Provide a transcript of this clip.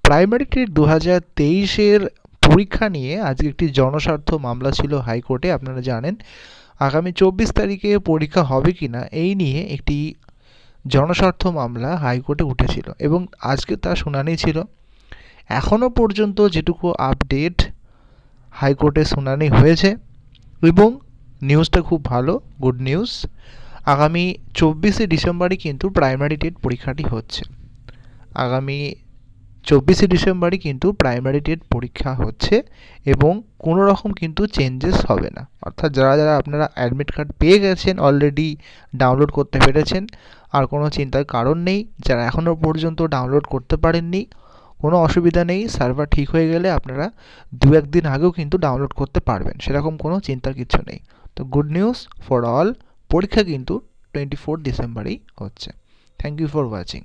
Primary TET 2023-এর পরীক্ষা নিয়ে আজকে একটি জনস্বার্থ মামলা ছিল হাইকোর্টে। আপনারা জানেন আগামী 24 তারিখে পরীক্ষা হবে কিনা এই নিয়ে একটি জনস্বার্থ মামলা হাইকোর্টে উঠেছিল এবং আজকে তার শুনানি ছিল। এখনও পর্যন্ত যেটুকু আপডেট, হাইকোর্টে শুনানি হয়েছে এবং নিউজটা খুব ভালো, গুড নিউজ। আগামী 24শে ডিসেম্বরই কিন্তু প্রাইমারি টেট পরীক্ষাটি হচ্ছে। আগামী 24শে ডিসেম্বরই কিন্তু প্রাইমারি টেট পরীক্ষা হচ্ছে এবং কোনো রকম কিন্তু চেঞ্জেস হবে না। অর্থাৎ যারা যারা আপনারা অ্যাডমিট কার্ড পেয়ে গেছেন, অলরেডি ডাউনলোড করতে পেরেছেন, আর কোনো চিন্তার কারণ নেই। যারা এখনও পর্যন্ত ডাউনলোড করতে পারেননি, কোনো অসুবিধা নেই। সার্ভার ঠিক হয়ে গেলে আপনারা 2-1 দিন আগেও কিন্তু ডাউনলোড করতে পারবেন, সেরকম কোনো চিন্তার কিছু নেই। তো গুড নিউজ ফর অল, পরীক্ষা কিন্তু 24 ডিসেম্বরেই হচ্ছে। Thank you for watching.